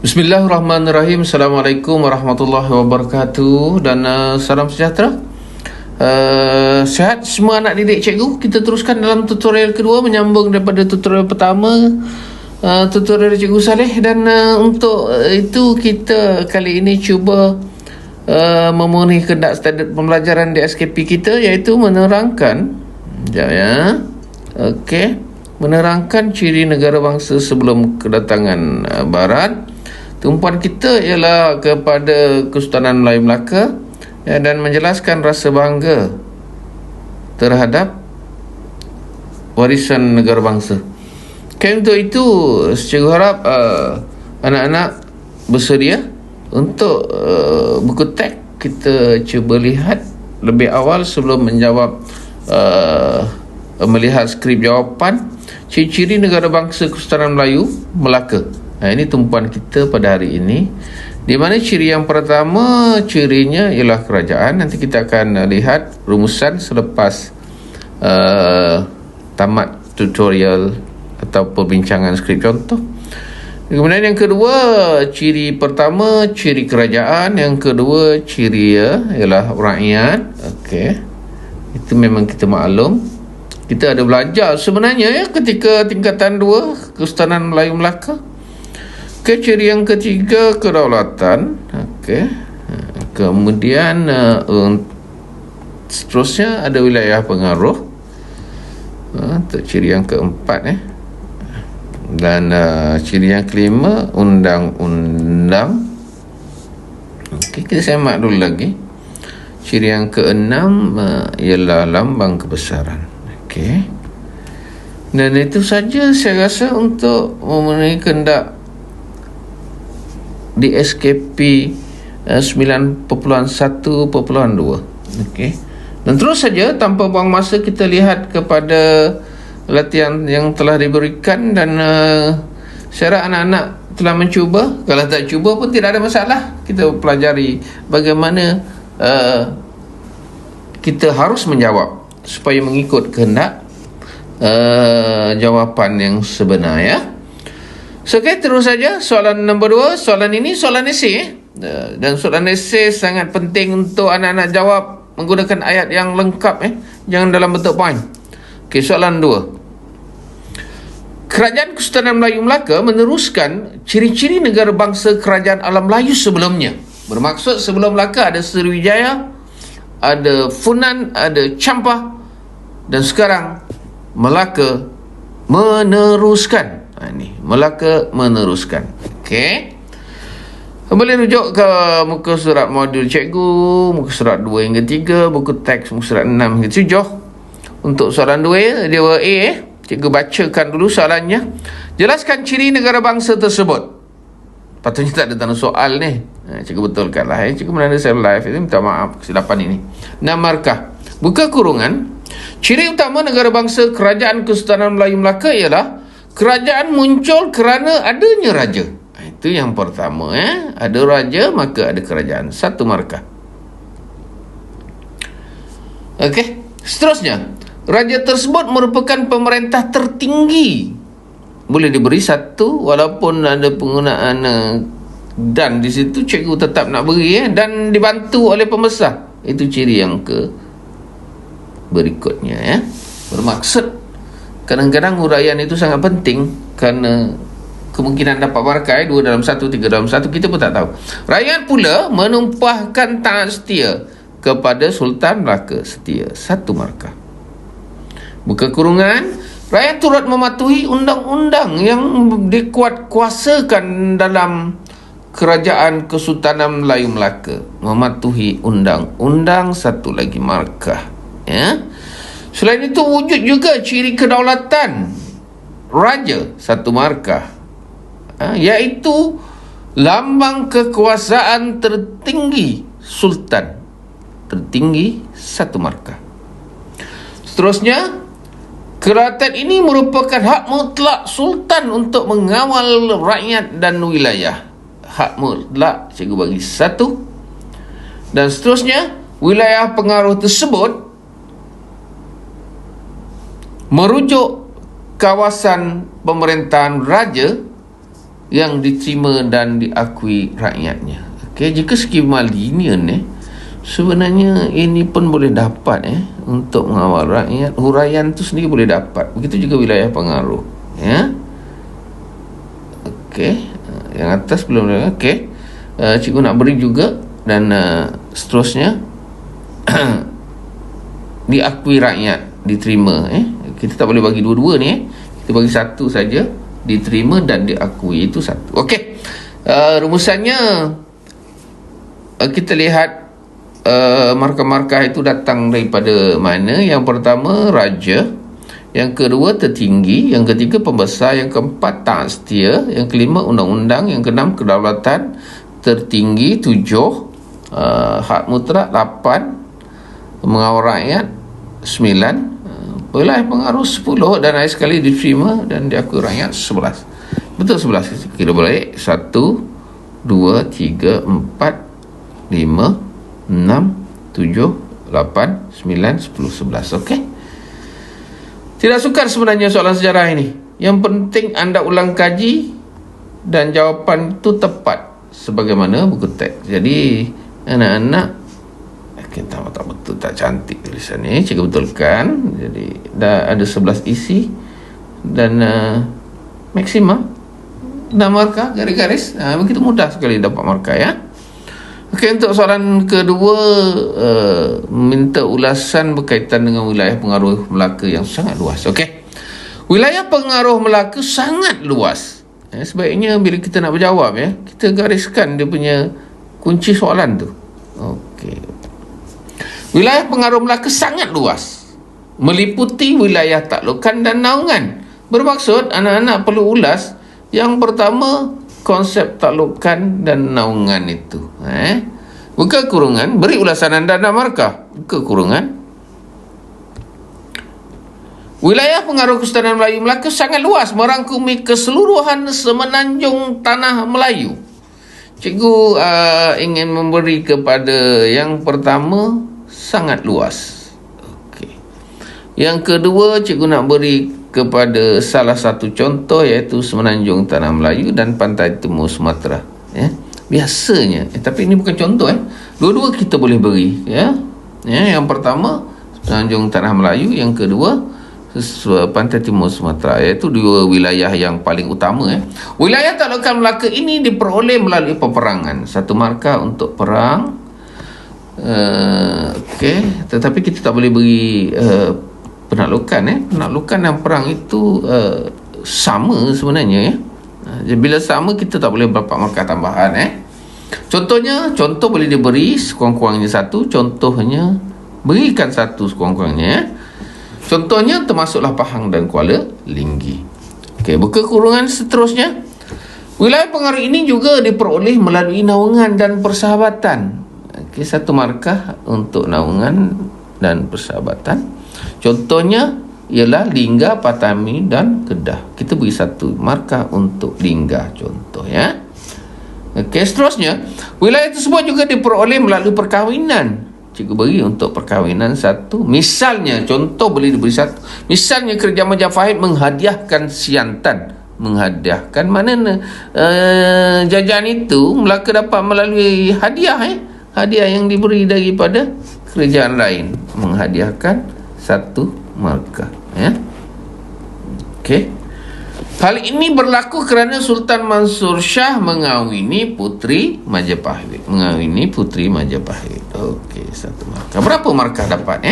Bismillahirrahmanirrahim. Assalamualaikum warahmatullahi wabarakatuh. Dan salam sejahtera. Sihat semua anak didik cikgu. Kita teruskan dalam tutorial kedua, menyambung daripada tutorial pertama, tutorial Cikgu Saleh. Dan untuk itu kita kali ini cuba memenuhi kehendak standard pembelajaran di SKP kita, iaitu menerangkan menerangkan ciri negara bangsa sebelum kedatangan Barat. Tumpuan kita ialah kepada Kesultanan Melayu Melaka, dan menjelaskan rasa bangga terhadap warisan negara bangsa. Untuk itu, cikgu harap anak-anak bersedia untuk buku teks. Kita cuba lihat lebih awal sebelum menjawab, melihat skrip jawapan. Ciri-ciri negara bangsa Kesultanan Melayu Melaka. Ini tumpuan kita pada hari ini, di mana ciri yang pertama, cirinya ialah kerajaan. Nanti kita akan lihat rumusan selepas tamat tutorial atau perbincangan skrip contoh. Kemudian yang kedua, ciri pertama ciri kerajaan, yang kedua ciri ialah rakyat. Itu memang kita maklum. Kita ada belajar sebenarnya ketika tingkatan 2 Kesultanan Melayu Melaka. Ciri yang ketiga, kedaulatan. Kemudian seterusnya ada wilayah pengaruh. Untuk ciri yang keempat, dan ciri yang kelima, undang-undang. Kita semak dulu lagi. Ciri yang keenam ialah lambang kebesaran. Dan itu saja saya rasa untuk memenuhi kehendak di SKP 9.1.2. Dan terus saja tanpa buang masa, kita lihat kepada latihan yang telah diberikan. Dan saya harap anak-anak telah mencuba. Kalau tak cuba pun tidak ada masalah. Kita pelajari bagaimana kita harus menjawab supaya mengikut kehendak jawapan yang sebenar, terus saja. Soalan nombor 2. Soalan ini soalan esei, dan soalan esei sangat penting untuk anak-anak jawab menggunakan ayat yang lengkap, jangan dalam bentuk poin. Soalan 2. Kerajaan Kesultanan Melayu Melaka meneruskan ciri-ciri negara bangsa kerajaan alam Melayu sebelumnya. Bermaksud sebelum Melaka ada Sriwijaya, ada Funan, ada Campah, dan sekarang Melaka meneruskan. Melaka meneruskan. Kembali rujuk ke muka surat modul cikgu, muka surat 2 hingga 3, buku teks muka surat 6 hingga 7. Untuk soalan 2, dia A, cikgu bacakan dulu soalannya. Jelaskan ciri negara bangsa tersebut. Patutnya tak ada tanda soal ni. Cikgu betulkanlah. Cikgu mana saya live itu, minta maaf kesilapan ini. 6 markah. Buka kurungan. Ciri utama negara bangsa kerajaan Kesultanan Melayu Melaka ialah kerajaan muncul kerana adanya raja. Itu yang pertama. Ada raja, maka ada kerajaan. 1 markah. Seterusnya, raja tersebut merupakan pemerintah tertinggi. Boleh diberi 1, walaupun ada penggunaan dan di situ, cikgu tetap nak beri, dan dibantu oleh pembesar. Itu ciri yang berikutnya. Bermaksud kadang-kadang huraian itu sangat penting, kerana kemungkinan dapat markah 2 dalam 1, 3 dalam 1, kita pun tak tahu. Rakyat pula menumpahkan taat setia kepada Sultan Melaka setia. 1 markah. Buka kurungan. Rakyat turut mematuhi undang-undang yang dikuatkuasakan dalam Kerajaan Kesultanan Melayu Melaka. Mematuhi undang-undang. 1 lagi markah. Selain itu, wujud juga ciri kedaulatan raja. 1 markah. Iaitu lambang kekuasaan tertinggi sultan. Tertinggi. 1 markah. Seterusnya, kerajaan ini merupakan hak mutlak sultan untuk mengawal rakyat dan wilayah. Hak mutlak, cikgu bagi 1. Dan seterusnya, wilayah pengaruh tersebut merujuk kawasan pemerintahan raja yang diterima dan diakui rakyatnya. Okey, jika skema linear sebenarnya ini pun boleh dapat untuk mengawal rakyat. Huraian tu sendiri boleh dapat. Begitu juga wilayah pengaruh, ya. Okey, yang atas belum. Okey, cikgu nak beri juga dan seterusnya diakui rakyat, diterima. Kita tak boleh bagi dua-dua ni. Kita bagi satu saja, diterima dan diakui, itu satu. Okey, rumusannya kita lihat markah-markah itu datang daripada mana. Yang pertama raja, yang kedua tertinggi, yang ketiga pembesar, yang keempat taat setia, yang kelima undang-undang, yang keenam kedaulatan tertinggi, 7 hak mutlak, 8 mengawal rakyat, 9 wilayah pengaruh, 10 dan akhir sekali diterima dan diakui rakyat, 11. Betul, 11. Kira balik 1 2 3 4 5 6 7 8 9 10 11. Okey, tidak sukar sebenarnya soalan sejarah ini. Yang penting anda ulang kaji dan jawapan itu tepat sebagaimana buku teks. Jadi anak-anak, kita tak betul, tak cantik tulisan ni, cikgu betulkan. Jadi dah ada 11 isi dan maksimum 6 markah, garis-garis. Begitu mudah sekali dapat markah, ya. Okey, untuk soalan kedua, minta ulasan berkaitan dengan wilayah pengaruh Melaka yang sangat luas. Okey, wilayah pengaruh Melaka sangat luas. Sebaiknya bila kita nak berjawab, kita gariskan dia punya kunci soalan tu. Okey, wilayah pengaruh Melaka sangat luas, meliputi wilayah taklukan dan naungan. Bermaksud anak-anak perlu ulas. Yang pertama, konsep taklukan dan naungan itu. Buka kurungan, beri ulasan anda dan markah. Buka kurungan. Wilayah pengaruh Kesultanan Melayu Melaka sangat luas, merangkumi keseluruhan semenanjung tanah Melayu. Cikgu ingin memberi kepada yang pertama, sangat luas. Okey. Yang kedua, cikgu nak beri kepada salah satu contoh, iaitu semenanjung tanah Melayu dan pantai timur Sumatera. Biasanya, tapi ini bukan contoh. Dua-dua kita boleh beri. Yang pertama semenanjung tanah Melayu, yang kedua pantai timur Sumatera, iaitu dua wilayah yang paling utama. Wilayah taklukan Melaka ini diperoleh melalui peperangan. Satu markah untuk perang. Okey, tetapi kita tak boleh beri penaklukan. Penaklukan dan perang itu sama sebenarnya. Bila sama, kita tak boleh dapat markah tambahan. Contohnya, contoh boleh diberi sekurang-kurangnya satu. Contohnya berikan satu sekurang-kurangnya. Contohnya termasuklah Pahang dan Kuala Linggi. Okey, buka kurungan seterusnya. Wilayah pengaruh ini juga diperoleh melalui naungan dan persahabatan. Okey, satu markah untuk naungan dan persahabatan. Contohnya ialah Lingga, Patami dan Kedah. Kita beri satu markah untuk Lingga, contoh, ya. Okey, seterusnya, wilayah tersebut juga diperoleh melalui perkahwinan. Cikgu beri untuk perkahwinan satu. Misalnya, contoh boleh diberi satu. Misalnya, Kerajaan Majapahit menghadiahkan Siantan. Menghadiahkan mana jajahan itu Melaka dapat melalui hadiah. Hadiah yang diberi daripada kerajaan lain. Menghadiahkan satu markah. Okey. Hal ini berlaku kerana Sultan Mansur Shah mengawini Puteri Majapahit. Okey, satu markah. Berapa markah dapat?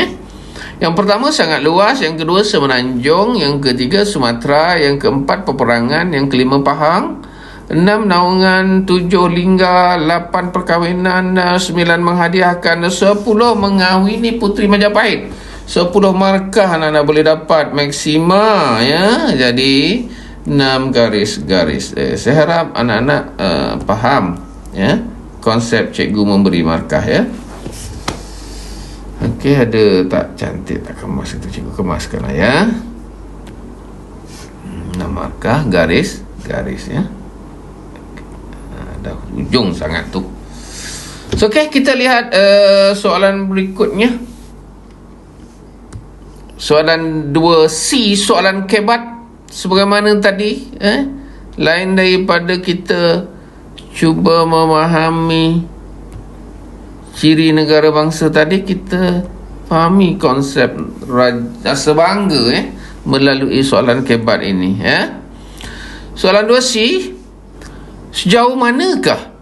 Yang pertama sangat luas, yang kedua semenanjung, yang ketiga Sumatera, yang keempat peperangan, yang kelima Pahang, 6 naungan, 7 Lingga, 8 perkahwinan, 9 menghadiahkan, 10 mengawini Puteri Majapahit. 10 markah anak-anak boleh dapat maksima, ya. Jadi 6 garis-garis. Saya harap anak-anak faham, ya, konsep cikgu memberi markah, ya. Okey, ada tak cantik, tak kemas itu, cikgu kemaskan lah, ya. 6 markah, garis-garis, ya. Dah ujung sangat tu. So, okey, kita lihat soalan berikutnya. Soalan 2C, soalan kebat sebagaimana tadi, Lain daripada kita cuba memahami ciri negara bangsa tadi, kita fahami konsep rasa bangga melalui soalan kebat ini. Soalan 2C, sejauh manakah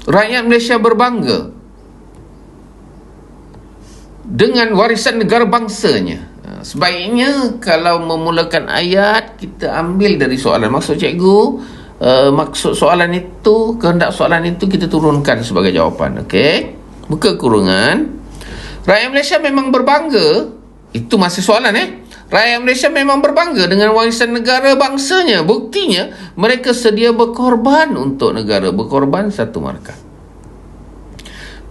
rakyat Malaysia berbangga dengan warisan negara bangsanya? Sebaiknya kalau memulakan ayat, kita ambil dari soalan. Maksud cikgu, maksud soalan itu, kehendak soalan itu kita turunkan sebagai jawapan. Okey, buka kurungan. Rakyat Malaysia memang berbangga. Itu masih soalan. Rakyat Malaysia memang berbangga dengan warisan negara bangsanya. Buktinya mereka sedia berkorban untuk negara. Berkorban 1 markah.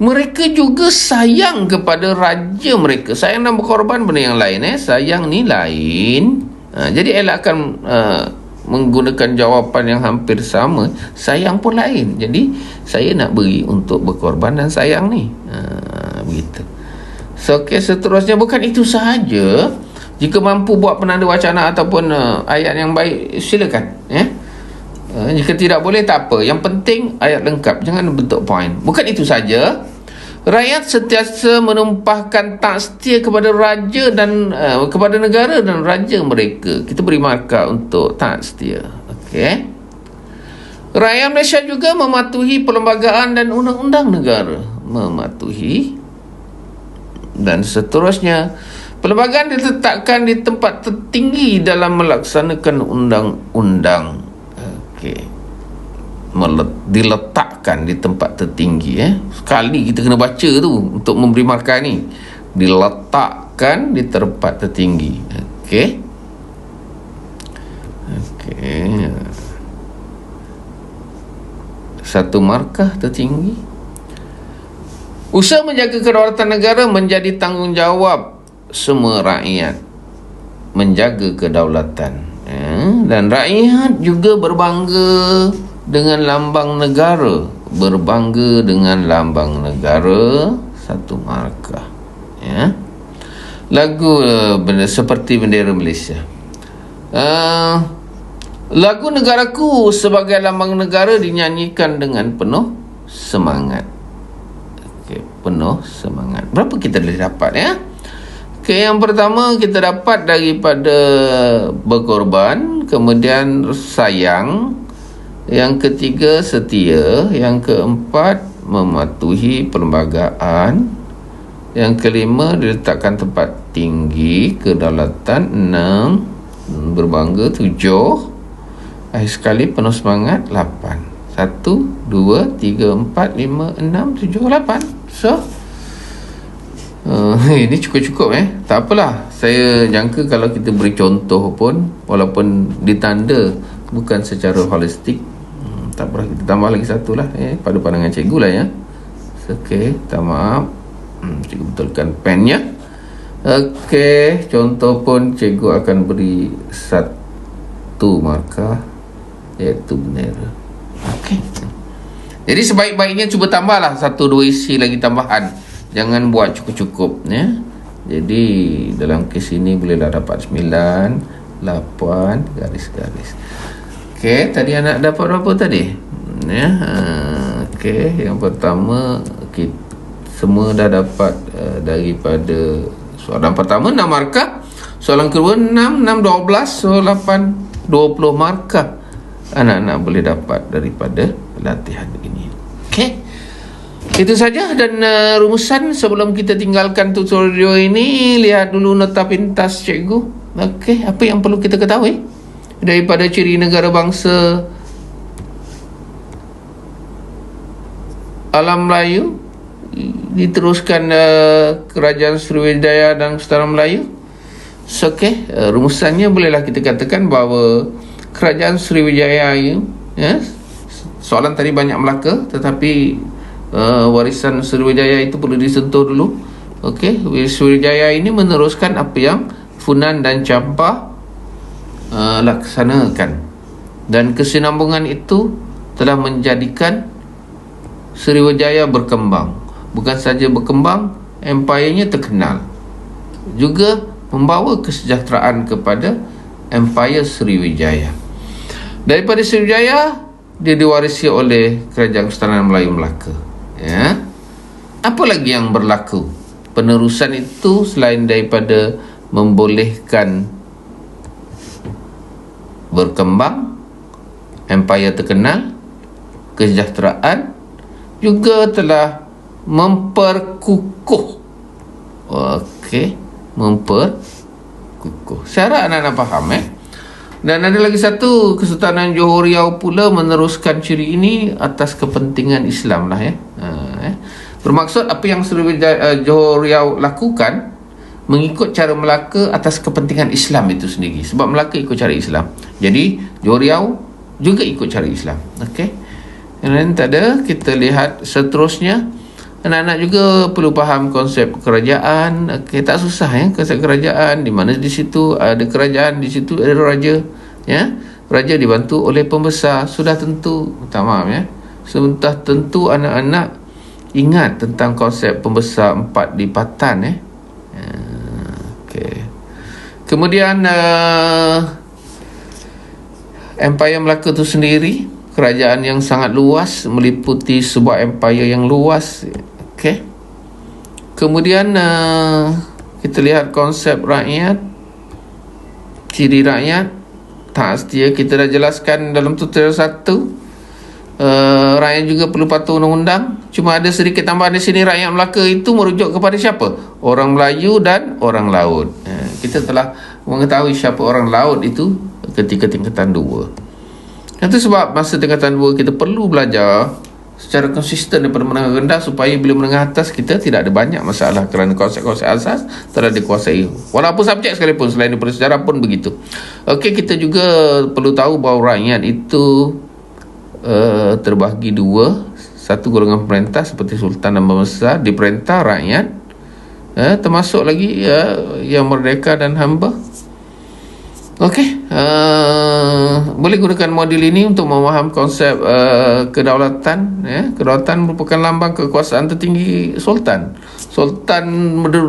Mereka juga sayang kepada raja mereka. Sayang dan berkorban benda yang lain. Sayang ni lain. Jadi elakkan menggunakan jawapan yang hampir sama. Sayang pun lain. Jadi saya nak beri untuk berkorban dan sayang ni. Begitu. So, seterusnya bukan itu sahaja. Jika mampu buat penanda wacana ataupun ayat yang baik, silakan. Jika tidak boleh, tak apa. Yang penting ayat lengkap. Jangan bentuk poin. Bukan itu saja. Rakyat sentiasa menumpahkan tak setia kepada raja dan kepada negara dan raja mereka. Kita beri markah untuk tak setia. Okey. Rakyat Malaysia juga mematuhi perlembagaan dan undang-undang negara. Mematuhi. Dan seterusnya, perlembagaan diletakkan di tempat tertinggi dalam melaksanakan undang-undang. Okey. Diletakkan di tempat tertinggi. Sekali kita kena baca tu untuk memberi markah ni. Diletakkan di tempat tertinggi. Okey. Okey. 1 markah tertinggi. Usaha menjaga kedaulatan negara menjadi tanggungjawab semua rakyat. Menjaga kedaulatan. Dan rakyat juga berbangga dengan lambang negara. Berbangga dengan lambang negara. 1 markah. Lagu seperti bendera Malaysia. Lagu Negaraku sebagai lambang negara dinyanyikan dengan penuh semangat. Okey, penuh semangat. Berapa kita boleh dapat Okey, yang pertama kita dapat daripada berkorban, kemudian sayang, yang ketiga setia, yang keempat mematuhi perlembagaan, yang kelima diletakkan tempat tinggi kedaulatan, 6 berbangga, 7 akhir sekali penuh semangat, 8. 1, 2, 3, 4, 5, 6, 7, 8. So ini cukup-cukup tak apalah. Saya jangka kalau kita beri contoh pun, walaupun ditanda bukan secara holistik, tak apa, kita tambah lagi 1 lah pada pandangan cikgu lah Okey, minta maaf, cikgu betulkan pennya. Okey, contoh pun cikgu akan beri 1 markah, iaitu bendera. Okey, jadi sebaik-baiknya cuba tambahlah 1-2 isi lagi tambahan. Jangan buat cukup-cukup Jadi dalam kes ini bolehlah dapat 9, 8 garis-garis. Okey, tadi anak dapat berapa tadi? Okey, yang pertama semua dah dapat daripada soalan pertama 6 markah. Soalan kedua 6, 12, so 8, 20 markah anak-anak boleh dapat daripada latihan ini. Okey, itu saja. Dan rumusan sebelum kita tinggalkan tutorial ini, lihat dulu nota pintas cikgu. Okey, apa yang perlu kita ketahui daripada ciri negara bangsa alam Melayu, diteruskan kerajaan Sriwijaya dan Nusantara Melayu. So, okey, rumusannya bolehlah kita katakan bahawa kerajaan Sriwijaya soalan tadi banyak Melaka, tetapi warisan Sriwijaya itu perlu disentuh dulu. Okey, Sriwijaya ini meneruskan apa yang Funan dan Champa laksanakan, dan kesinambungan itu telah menjadikan Sriwijaya berkembang. Bukan saja berkembang, empire-nya terkenal, juga membawa kesejahteraan kepada Empire Sriwijaya. Daripada Sriwijaya, dia diwarisi oleh Kerajaan Kesultanan Melayu Melaka. Ya. Apa lagi yang berlaku? Penerusan itu selain daripada membolehkan berkembang, empayar terkenal, kesejahteraan, juga telah memperkukuh. Okey, memperkukuh. Saya harap anak-anak faham Dan ada lagi satu, Kesultanan Johor Riau pula meneruskan ciri ini atas kepentingan Islam lah Bermaksud apa yang Johor Riau lakukan mengikut cara Melaka atas kepentingan Islam itu sendiri. Sebab Melaka ikut cara Islam. Jadi Johor Riau juga ikut cara Islam. Okey. Dan tak ada, kita lihat seterusnya. Anak-anak juga perlu faham konsep kerajaan. Okey, tak susah konsep kerajaan. Di mana di situ ada kerajaan, di situ ada raja. Raja dibantu oleh pembesar. Sudah tentu, minta maaf sudah tentu anak-anak ingat tentang konsep pembesar 4 lipatan okey. Kemudian Empayar Melaka itu sendiri, kerajaan yang sangat luas, meliputi sebuah empayar yang luas. Okey. Kemudian kita lihat konsep rakyat, ciri rakyat, tak setia kita dah jelaskan dalam tutorial 1. Rakyat juga perlu patuh undang-undang. Cuma ada sedikit tambahan di sini, rakyat Melaka itu merujuk kepada siapa? Orang Melayu dan orang laut. Kita telah mengetahui siapa orang laut itu ketika tingkatan 2. Itu sebab masa tingkatan 2 kita perlu belajar secara konsisten daripada menengah rendah, supaya bila menengah atas kita tidak ada banyak masalah, kerana konsep-konsep asas telah dikuasai. Walaupun subjek sekalipun, selain daripada sejarah pun begitu. Okey, kita juga perlu tahu bahawa rakyat itu terbahagi 2. Satu, golongan pemerintah seperti Sultan dan Pembesar, diperintah rakyat, termasuk lagi yang merdeka dan hamba. Okey, boleh gunakan model ini untuk memaham konsep kedaulatan. Kedaulatan merupakan lambang kekuasaan tertinggi Sultan. Sultan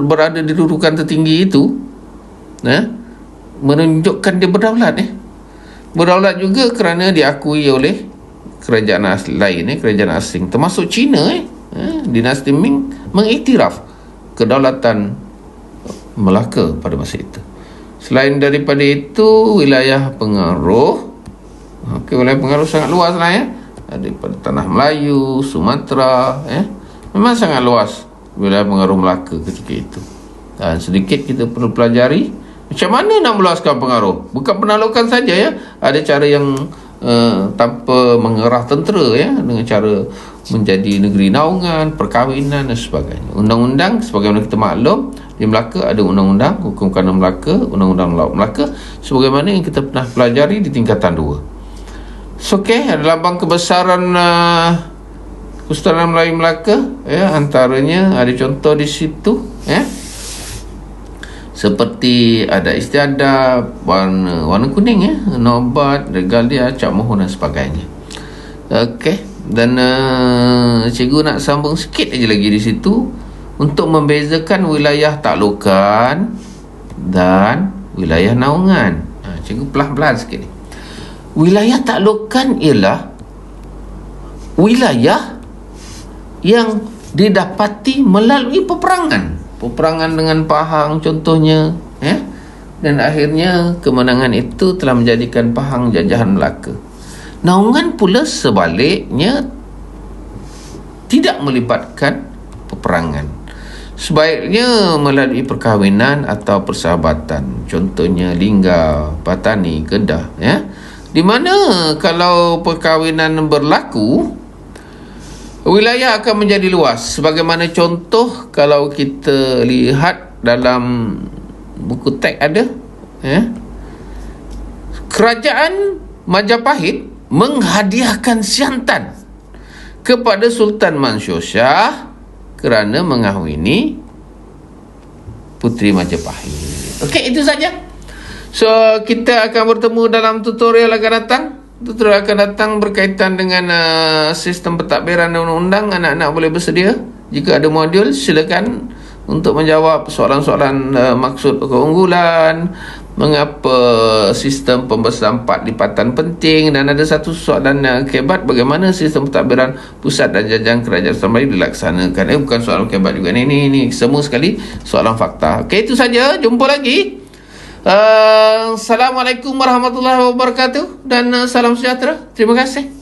berada di dudukan tertinggi itu menunjukkan dia berdaulat. Berdaulat juga kerana diakui oleh kerajaan lain, kerajaan asing, termasuk China. Dinasti Ming mengiktiraf kedaulatan Melaka pada masa itu. Selain daripada itu, wilayah pengaruh, wilayah pengaruh sangat luas lah daripada tanah Melayu, Sumatera, memang sangat luas wilayah pengaruh Melaka ketika itu. Dan sedikit kita perlu pelajari macam mana nak meluaskan pengaruh. Bukan penaklukan saja ada cara yang tanpa mengerah tentera, dengan cara menjadi negeri naungan, perkahwinan dan sebagainya. Undang-undang sebagaimana kita maklum, di Melaka ada undang-undang hukum kanan Melaka, undang-undang laut Melaka, sebagaimana yang kita pernah pelajari di tingkatan 2. Okey, ada lambang kebesaran Kesultanan Melayu Melaka, antaranya ada contoh di situ, seperti ada istiadat warna kuning, nobat, regalia, cap mohon dan sebagainya. Okey, dan cikgu nak sambung sikit aja lagi di situ untuk membezakan wilayah taklukan dan wilayah naungan. Cikgu pelan-pelan sikit ni. Wilayah taklukan ialah wilayah yang didapati melalui peperangan dengan Pahang contohnya, dan akhirnya kemenangan itu telah menjadikan Pahang jajahan Melaka. Naungan pula sebaliknya tidak melibatkan peperangan, sebaiknya melalui perkahwinan atau persahabatan, contohnya Linggar, Patani, Kedah, di mana kalau perkahwinan berlaku, wilayah akan menjadi luas. Sebagaimana contoh kalau kita lihat dalam buku teks ada, kerajaan Majapahit menghadiahkan Siantan kepada Sultan Mansur Shah kerana mengahwini puteri Majapahit. Okey, itu saja. So, kita akan bertemu dalam tutorial akan datang. Tutorial akan datang berkaitan dengan sistem pentadbiran dan undang-undang. Anak-anak boleh bersedia. Jika ada modul, silakan untuk menjawab soalan-soalan maksud keunggulan, mengapa sistem pembesaran empat lipatan penting, dan ada satu soalan kebat, bagaimana sistem pentadbiran pusat dan jajaran kerajaan Somali dilaksanakan. Bukan soalan kebat juga ni semua sekali soalan fakta. Okey, itu saja, jumpa lagi. Assalamualaikum warahmatullahi wabarakatuh dan salam sejahtera. Terima kasih.